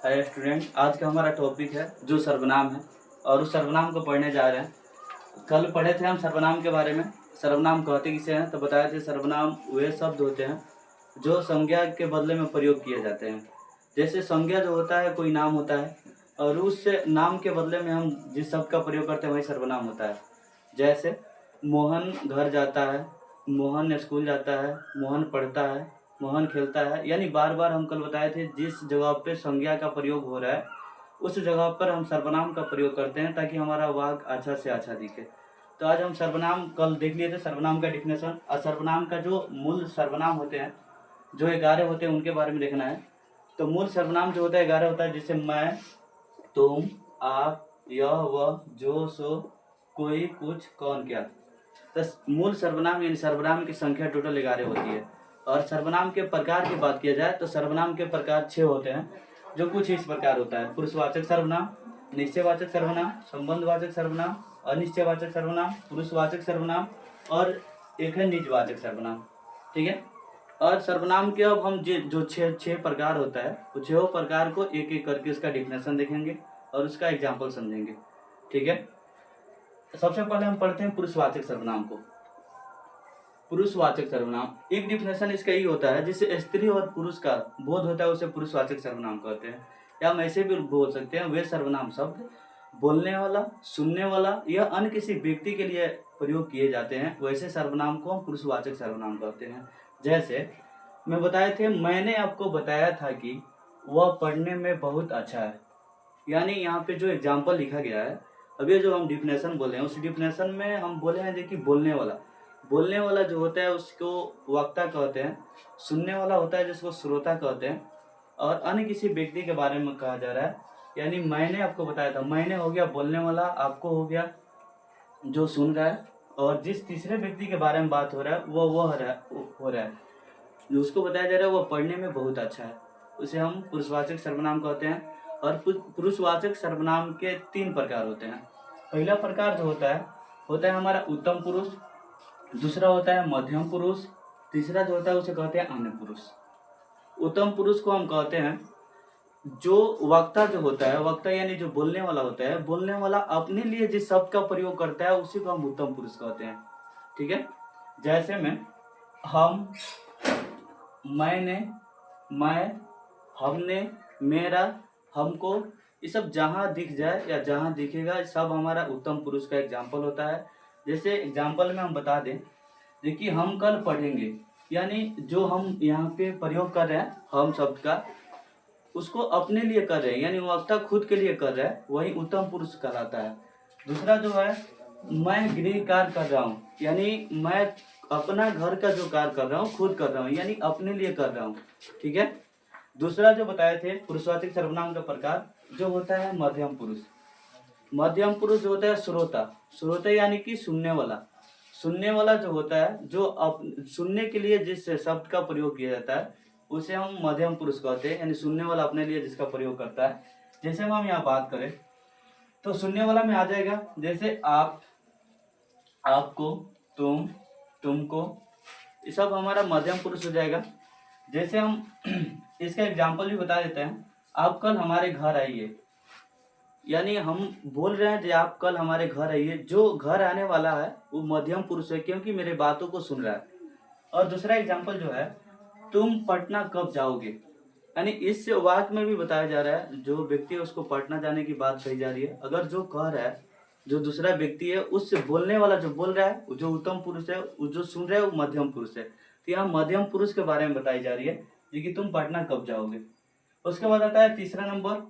Hi student, आज का हमारा टॉपिक है जो सर्वनाम है और उस सर्वनाम को पढ़ने जा रहे हैं। कल पढ़े थे हम सर्वनाम के बारे में। सर्वनाम कहते किसे हैं तो बताए थे सर्वनाम वे शब्द होते हैं जो संज्ञा के बदले में प्रयोग किए जाते हैं। जैसे संज्ञा जो होता है कोई नाम होता है और उस नाम के बदले में हम जिस शब्द का प्रयोग करते हैं वही सर्वनाम होता है। जैसे मोहन घर जाता है, मोहन स्कूल जाता है, मोहन पढ़ता है, मोहन खेलता है। यानी बार बार हम कल बताए थे जिस जगह पे संज्ञा का प्रयोग हो रहा है उस जगह पर हम सर्वनाम का प्रयोग करते हैं ताकि हमारा वाक्य अच्छा से अच्छा दिखे। तो आज हम सर्वनाम कल देख लिए थे सर्वनाम का डिफिनेशन और सर्वनाम का जो मूल सर्वनाम होते हैं जो 11 होते हैं उनके बारे में देखना है। तो मूल सर्वनाम जो होता है 11 होता है, जैसे मैं, तुम, आप, यह, वह, जो, सो, कोई, कुछ, कौन, क्या। तो मूल सर्वनाम यानी सर्वनाम की संख्या टोटल 11 होती है। और सर्वनाम के प्रकार की बात किया जाए तो सर्वनाम के प्रकार 6 होते हैं जो कुछ इस प्रकार होता है। पुरुषवाचक सर्वनाम, निश्चयवाचक सर्वनाम, संबंधवाचक सर्वनाम, अनिश्चयवाचक सर्वनाम, पुरुषवाचक सर्वनाम और एक है निजवाचक सर्वनाम। ठीक है। और सर्वनाम के अब हम जो छह प्रकार होता है वो 6 प्रकार को एक एक करके उसका डिफिनेशन देखेंगे और उसका एग्जाम्पल समझेंगे। ठीक है। सबसे पहले हम पढ़ते हैं पुरुषवाचक सर्वनाम को। पुरुषवाचक सर्वनाम एक डिफिनेशन इसका ही होता है जिससे स्त्री और पुरुष का बोध होता है उसे पुरुषवाचक सर्वनाम कहते हैं। या हम ऐसे भी बोल सकते हैं वे सर्वनाम शब्द बोलने वाला, सुनने वाला या अन्य किसी व्यक्ति के लिए प्रयोग किए जाते हैं, वैसे सर्वनाम को हम पुरुषवाचक सर्वनाम कहते हैं। जैसे मैं बताए थे, मैंने आपको बताया था कि वह पढ़ने में बहुत अच्छा है। यानी यहाँ पे जो एग्जाम्पल लिखा गया है, अभी जो हम डिफिनेशन बोले हैं उस डिफिनेशन में हम बोले हैं देखिए बोलने वाला जो होता है उसको वक्ता कहते हैं, सुनने वाला होता है जिसको श्रोता कहते हैं और अन्य किसी व्यक्ति के बारे में कहा जा रहा है। यानी मैंने आपको बताया था, मैंने हो गया बोलने वाला, आपको हो गया जो सुन रहा है और जिस तीसरे व्यक्ति के बारे में बात हो रहा है वो हो रहा है जो उसको बताया जा रहा है वह पढ़ने में बहुत अच्छा है, उसे हम पुरुषवाचक सर्वनाम कहते हैं। और पुरुषवाचक सर्वनाम के 3 प्रकार होते हैं। पहला प्रकार जो होता है हमारा उत्तम पुरुष, दूसरा होता है मध्यम पुरुष, तीसरा जो होता है उसे कहते हैं अन्य पुरुष। उत्तम पुरुष को हम कहते हैं जो वक्ता जो होता है, वक्ता यानी जो बोलने वाला होता है, बोलने वाला अपने लिए जिस शब्द का प्रयोग करता है उसी को हम उत्तम पुरुष कहते हैं। ठीक है। जैसे में हम, मैंने, मैं, हमने, मेरा, हमको, ये सब जहाँ दिख जाए या जहाँ दिखेगा सब हमारा उत्तम पुरुष का एग्जाम्पल होता है। जैसे एग्जाम्पल में हम बता दें, देखिए हम कल पढ़ेंगे, यानी जो हम यहाँ पे प्रयोग कर रहे हैं हम शब्द का उसको अपने लिए कर रहे हैं, यानी वक्ता खुद के लिए कर रहा है, वही उत्तम पुरुष कहलाता है। दूसरा जो है, मैं गृह कार्य कर रहा हूँ, यानी मैं अपना घर का जो कार्य कर रहा हूँ खुद कर रहा हूँ, यानी अपने लिए कर रहा हूँ। ठीक है। दूसरा जो बताए थे पुरुषवाचक सर्वनाम का प्रकार जो होता है मध्यम पुरुष। मध्यम पुरुष जो होता है श्रोता यानी कि सुनने वाला जो होता है, जो सुनने के लिए जिस शब्द का प्रयोग किया जाता है उसे हम मध्यम पुरुष कहते हैं, यानी सुनने वाला अपने लिए जिसका प्रयोग करता है। जैसे हम यहाँ बात करें तो सुनने वाला में आ जाएगा, जैसे आप, आपको, तुम, तुमको, ये सब हमारा मध्यम पुरुष हो जाएगा। जैसे हम इसका एग्जाम्पल भी बता देते हैं, आप कल हमारे घर आइए, यानी हम बोल रहे हैं कि आप कल हमारे घर आइए, जो घर आने वाला है वो मध्यम पुरुष है क्योंकि मेरे बातों को सुन रहा है। और दूसरा एग्जाम्पल जो है, तुम पटना कब जाओगे, यानी इस वाक्य में भी बताया जा रहा है जो व्यक्ति है उसको पटना जाने की बात कही जा रही है। अगर जो कह रहा है जो दूसरा व्यक्ति है उससे बोलने वाला जो बोल रहा है जो उत्तम पुरुष है, जो सुन रहा है वो मध्यम पुरुष है। तो यहाँ मध्यम पुरुष के बारे में बताई जा रही है कि तुम पटना कब जाओगे। उसके बाद आता है तीसरा नंबर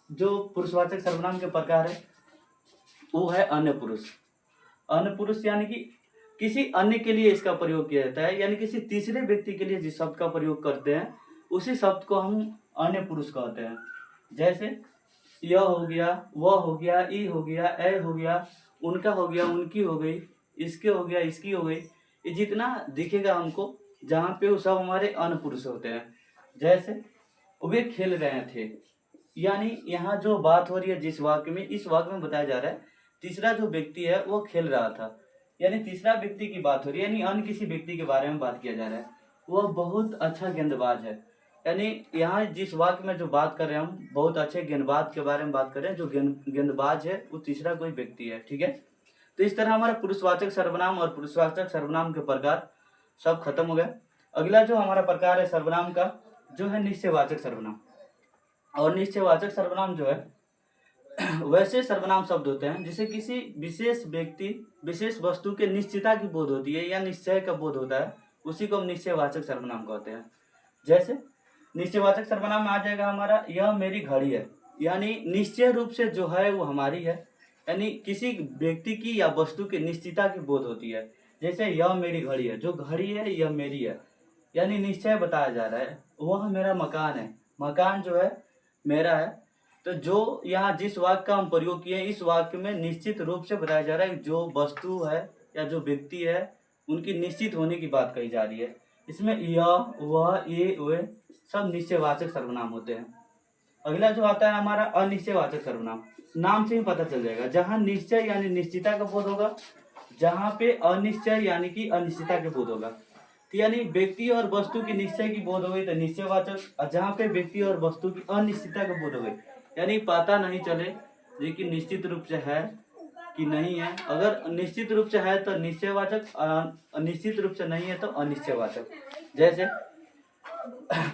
जो पुरुषवाचक सर्वनाम के प्रकार है वो है अन्य पुरुष। अन्य पुरुष यानी कि किसी अन्य के लिए इसका प्रयोग किया जाता है, यानी किसी तीसरे व्यक्ति के लिए जिस शब्द का प्रयोग करते हैं उसी शब्द को हम अन्य पुरुष कहते हैं। जैसे यह हो गया, वह हो गया, ई हो गया, ए हो गया, उनका हो गया, उनकी हो गई, इसके हो गया, इसकी हो गई, ये जितना दिखेगा हमको जहाँ पे वो सब हमारे अन्य पुरुष होते हैं। जैसे वे खेल रहे थे, यानी यहाँ जो बात हो रही है जिस वाक्य में, इस वाक्य में बताया जा रहा है तीसरा जो व्यक्ति है वो खेल रहा था, यानी तीसरा व्यक्ति की बात हो रही है, यानी अन्य किसी व्यक्ति के बारे में बात किया जा रहा है। वह बहुत अच्छा गेंदबाज है, यानी यहाँ जिस वाक्य में जो बात कर रहे हैं हम बहुत अच्छे गेंदबाज के बारे में बात कर रहे हैं। जो गेंदबाज है वो तीसरा कोई व्यक्ति है, ठीक है। तो इस तरह हमारा पुरुषवाचक सर्वनाम और पुरुषवाचक सर्वनाम के प्रकार सब खत्म हो गए। अगला जो हमारा प्रकार है सर्वनाम का, जो है निश्चयवाचक सर्वनाम। और निश्चयवाचक सर्वनाम जो है वैसे सर्वनाम शब्द होते हैं जिसे किसी विशेष व्यक्ति विशेष वस्तु के निश्चितता की बोध होती है या निश्चय का बोध होता है, उसी को हम निश्चयवाचक सर्वनाम कहते हैं। जैसे निश्चयवाचक सर्वनाम में आ जाएगा हमारा यह मेरी घड़ी है, यानी निश्चय रूप से जो है वो हमारी है, यानी किसी व्यक्ति की या वस्तु की निश्चितता की बोध होती है। जैसे यह मेरी घड़ी है, जो घड़ी है यह मेरी है, यानी निश्चय बताया जा रहा है। वह मेरा मकान है, मकान जो है मेरा है। तो जो यहाँ जिस वाक्य का हम प्रयोग किए इस वाक्य में निश्चित रूप से बताया जा रहा है जो वस्तु है या जो व्यक्ति है उनकी निश्चित होने की बात कही जा रही है। इसमें यह वह ये वे सब निश्चयवाचक सर्वनाम होते हैं। अगला जो आता है हमारा अनिश्चयवाचक सर्वनाम। नाम से ही पता चल जाएगा, जहाँ निश्चय यानी निश्चितता का बोध होगा, जहाँ पे अनिश्चय यानी कि अनिश्चितता के बोध होगा। तो यानी व्यक्ति और वस्तु की निश्चय की बोध हो गई तो निश्चयवाचक, और जहाँ पे व्यक्ति और वस्तु की अनिश्चितता का बोध हो गई यानी पता नहीं चले लेकिन निश्चित रूप से है कि नहीं है। अगर निश्चित रूप से है तो निश्चयवाचक, निश्चित रूप से नहीं है तो अनिश्चयवाचक। जैसे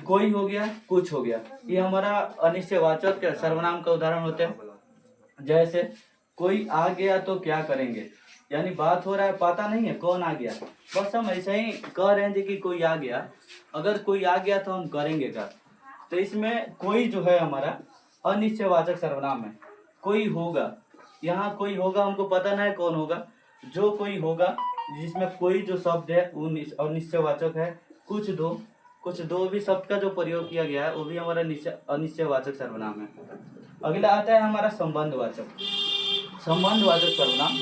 कोई हो गया, कुछ हो गया, ये हमारा अनिश्चयवाचक सर्वनाम का उदाहरण होते हैं। जैसे कोई आ गया तो क्या करेंगे, यानी बात हो रहा है पता नहीं है कौन आ गया, बस हम ऐसे ही कह रहे थे कि कोई आ गया। अगर कोई आ गया तो हम करेंगे क्या। तो इसमें कोई जो है हमारा अनिश्चयवाचक सर्वनाम है। कोई होगा, यहाँ कोई होगा हमको पता नहीं कौन होगा, जो कोई होगा जिसमें कोई जो शब्द है वो अनिश्चयवाचक है। कुछ दो भी शब्द का जो प्रयोग किया गया है वो भी हमारा अनिश्चयवाचक सर्वनाम है। अगला आता है हमारा संबंधवाचक। संबंधवाचक सर्वनाम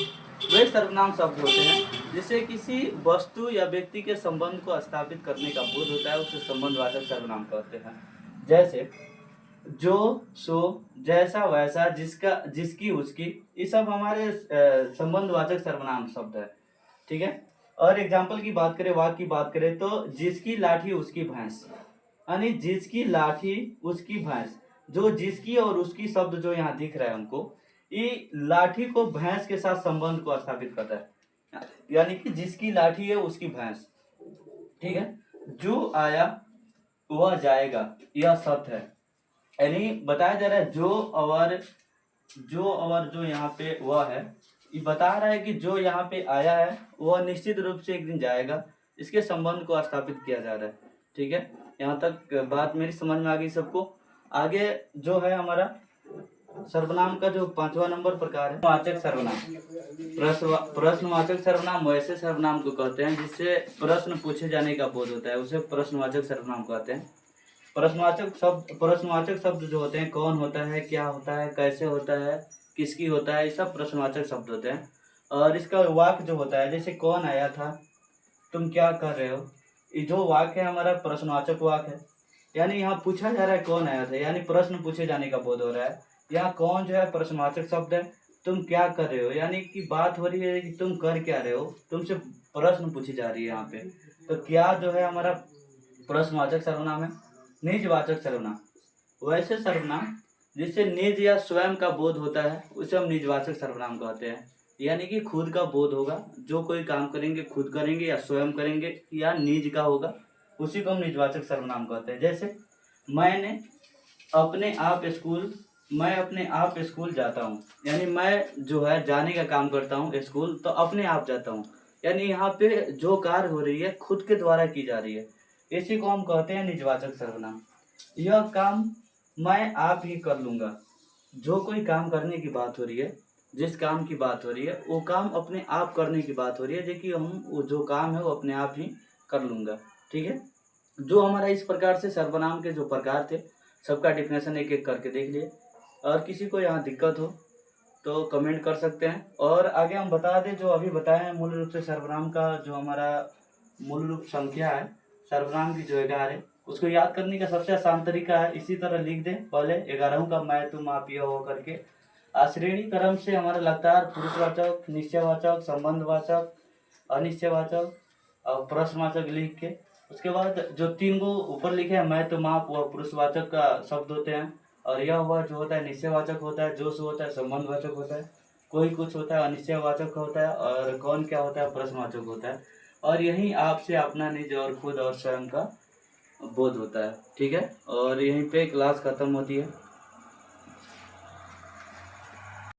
वे सर्वनाम शब्द होते हैं जिससे किसी वस्तु या व्यक्ति के संबंध को स्थापित करने का बोध होता है, उसे संबंधवाचक सर्वनाम कहते हैं। जैसे जो, सो, जैसा, वैसा, जिसका, जिसकी, उसकी, ये सब हमारे संबंधवाचक सर्वनाम शब्द है, ठीक है। और एग्जाम्पल की बात करें, वाक्य की बात करें तो जिसकी लाठी उसकी भैंस, यानी जिसकी लाठी उसकी भैंस। जो जिसकी और उसकी शब्द जो यहाँ दिख रहा है हमको, ये लाठी को भैंस के साथ संबंध को स्थापित करता है, यानी कि जिसकी लाठी है उसकी भैंस, ठीक है। जो आया वह जाएगा, यह सत्य है, यानी बताया जा रहा है जो और जो यहाँ पे वह है, ये बता रहा है कि जो यहाँ पे आया है वह निश्चित रूप से एक दिन जाएगा। इसके संबंध को स्थापित किया जा रहा है, ठीक है। यहाँ तक बात मेरी समझ में आ गई सबको। आगे जो है हमारा सर्वनाम का जो 5वां नंबर प्रकार है वाचक सर्वनाम। प्रश्नवाचक सर्वनाम वैसे सर्वनाम को कहते हैं जिससे प्रश्न पूछे जाने का बोध होता है, उसे प्रश्नवाचक सर्वनाम कहते हैं। प्रश्नवाचक शब्द जो होते हैं, कौन होता है, क्या होता है, कैसे होता है, किसकी होता है, ये सब प्रश्नवाचक शब्द होते हैं। और इसका वाक्य जो होता है, जैसे कौन आया था, तुम क्या कर रहे हो, ये जो वाक्य है हमारा प्रश्नवाचक वाक्य है। यानी यहाँ पूछा जा रहा है कौन आया था, यानी प्रश्न पूछे जाने का बोध हो रहा है। यहाँ कौन जो है प्रश्नवाचक शब्द है, तुम क्या कर रहे हो, यानी कि बात हो रही है कि तुम कर क्या रहे हो, तुमसे प्रश्न पूछी जा रही है यहाँ पे। तो क्या जो है हमारा प्रश्नवाचक सर्वनाम है। निजवाचक सर्वनाम वैसे सर्वनाम जिससे निज या स्वयं का बोध होता है उसे हम निजवाचक सर्वनाम कहते हैं, यानी कि खुद का बोध होगा, जो कोई काम करेंगे खुद करेंगे या स्वयं करेंगे या निज का होगा, उसी को हम निजवाचक सर्वनाम कहते हैं। जैसे मैं अपने आप स्कूल जाता हूँ, यानी मैं जो है जाने का काम करता हूँ स्कूल, तो अपने आप जाता हूँ, यानी यहाँ पे जो कार्य हो रही है खुद के द्वारा की जा रही है, इसी को हम कहते हैं निजवाचक सर्वनाम। यह काम मैं आप ही कर लूँगा, जो कोई काम करने की बात हो रही है, जिस काम की बात हो रही है वो काम अपने आप करने की बात हो रही है, कि हम वो जो काम है वो अपने आप ही कर लूँगा, ठीक है। जो हमारा इस प्रकार से सर्वनाम के जो प्रकार थे सबका डिफिनेशन एक एक करके देख लिए। और किसी को यहाँ दिक्कत हो तो कमेंट कर सकते हैं। और आगे हम बता दें जो अभी बताए हैं मूल रूप से सर्वनाम का जो हमारा मूल रूप संख्या है सर्वनाम की जो 11 है, उसको याद करने का सबसे आसान तरीका है इसी तरह लिख दें, पहले 11 का मैं तुम आप ये हो करके श्रेणी क्रम से हमारा लगातार पुरुषवाचक, निश्चयवाचक, संबंधवाचक, अनिश्चयवाचक और प्रश्नवाचक लिख के उसके बाद जो 3 गो ऊपर लिखे हैं मैं तुम आप, वह पुरुषवाचक का शब्द होते हैं। और यह हुआ जो होता है निश्चयवाचक होता है, जो होता है संबंधवाचक होता है, कोई कुछ होता है अनिश्चयवाचक होता है, और कौन क्या होता है प्रश्नवाचक होता है। और यही आपसे अपना निज और खुद और स्वयं का बोध होता है। ठीक है, और यहीं पे क्लास खत्म होती है।